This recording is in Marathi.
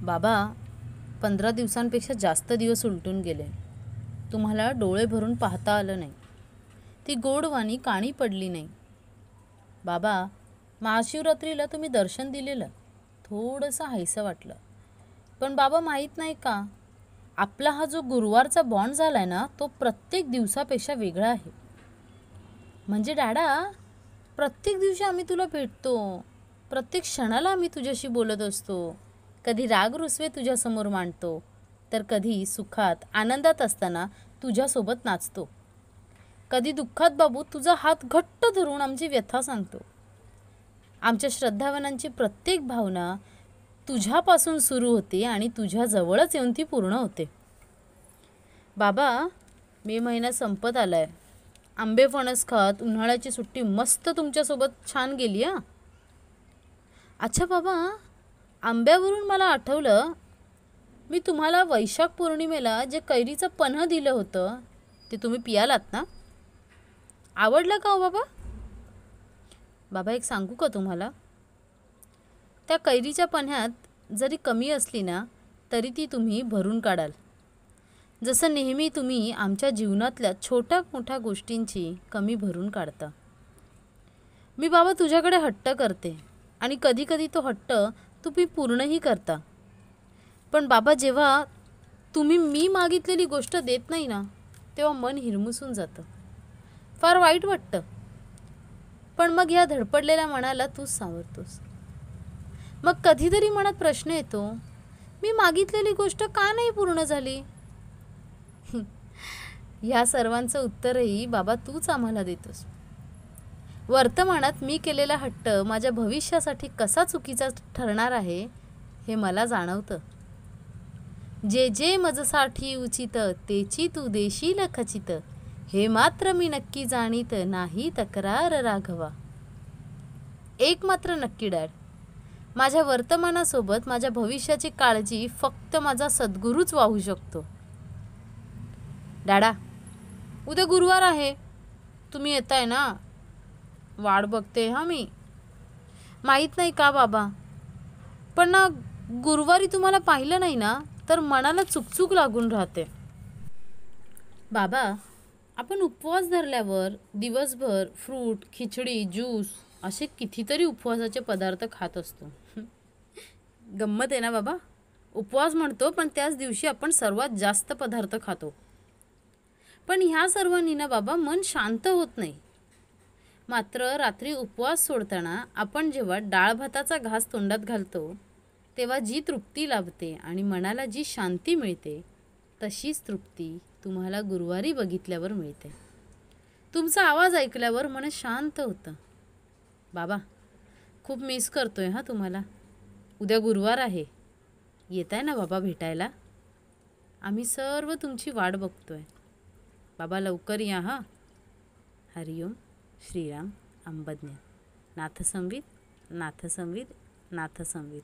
बाबा, 15 दिवसांपेक्षा जास्त दिवस उलटून गेले. तुम्हाला डोळे भरून पाहता आलं नाही. ती गोडवाणी काणी पडली नाही. बाबा, महाशिवरात्रीला तुम्ही दर्शन दिलेलं, थोडंसं हायसं वाटलं. पण बाबा, माहीत नाही का, आपला हा जो गुरुवारचा बॉन्ड झाला आहे ना, तो प्रत्येक दिवसापेक्षा वेगळा आहे. म्हणजे डॅडा, प्रत्येक दिवशी आम्ही तुला भेटतो, प्रत्येक क्षणाला आम्ही तुझ्याशी बोलत असतो. कधी राग रुसवे तुझ्यासमोर मांडतो, तर कधी सुखात आनंदात असताना तुझ्यासोबत नाचतो. कधी दुःखात बाबू तुझा हात घट्ट धरून आमची व्यथा सांगतो. आमच्या श्रद्धावानांची प्रत्येक भावना तुझ्यापासून सुरू होते आणि तुझ्या जवळच येऊन ती पूर्ण होते. बाबा, मे महिना संपत आलाय. आंबे फणस खात उन्हाळ्याची सुट्टी मस्त तुमच्यासोबत छान गेली. अच्छा बाबा, आंब्यावरून मला आठवलं, मी तुम्हाला वैशाख पौर्णिमेला जे कैरीचं पन्ह दिलं होतं ते तुम्ही पियालात ना? आवडलं का हो बाबा? बाबा, एक सांगू का तुम्हाला, त्या कैरीच्या पन्ह्यात जरी कमी असली ना, तरी ती तुम्ही भरून काढाल. जसं नेहमी तुम्ही आमच्या जीवनातल्या छोट्या मोठ्या गोष्टींची कमी भरून काढता. मी बाबा तुझ्याकडे हट्ट करते आणि कधी कधी तो हट्ट तुम्ही पूर्णही करता. पण बाबा, जेव्हा तुम्ही मी मागितलेली गोष्ट देत नाही ना, तेव्हा मन हिरमुसून जातं, फार वाईट वाटतं. पण मग या धडपडलेल्या मनाला तूच सावरतोस. मग कधीतरी मनात प्रश्न येतो, मी मागितलेली गोष्ट का नाही पूर्ण झाली? ह्या सर्वांचं उत्तरही बाबा तूच आम्हाला देतोस. वर्तमानात मी केलेला हट्ट माझ्या भविष्यासाठी कसा चुकीचा ठरणार आहे हे मला जाणवतं. जे जे मजसाठी उचित, तेची तू देशील खचित, हे मात्र मी नक्की जाणीत, नाही तक्रार राघवा. एक मात्र नक्की डॅड, माझ्या वर्तमानासोबत माझ्या भविष्याची काळजी फक्त माझा सद्गुरूच वाहू शकतो. डॅडा, उद्या गुरुवार आहे, तुम्ही येताय ना? वाट बघते मी. माहीत नाही का बाबा, पण ना गुरुवारी तुम्हाला पाहिलं नाही ना, तर मनाला चुकचुक लागून राहते. बाबा, आपण उपवास धरल्यावर दिवसभर फ्रूट, खिचडी, ज्यूस असे कितीतरी उपवासाचे पदार्थ खात असतो. गंमत आहे ना बाबा. उपवास म्हणतो, पण त्याच दिवशी आपण सर्वात जास्त पदार्थ खातो. पण ह्या सर्वांनी ना बाबा मन शांत होत नाही. मात्र रात्री उपवास सोडताना आपण जेव्हा डाळ भाताचा घास तोंडात घालतो, तेव्हा जी तृप्ती लाभते आणि मनाला जी शांती मिळते, तशीच तृप्ती तुम्हाला गुरुवारी बघितल्यावर मिळते. तुमचा आवाज ऐकल्यावर मन शांत होतं. बाबा, खूप मिस करतोय तुम्हाला. उद्या गुरुवार आहे, येताय ना बाबा भेटायला? आम्ही सर्व तुमची वाट बघतोय. बाबा, लवकर या हरिओम. श्रीराम अंबज्ञ. नाथसंवित, नाथसंवित, नाथसंवित.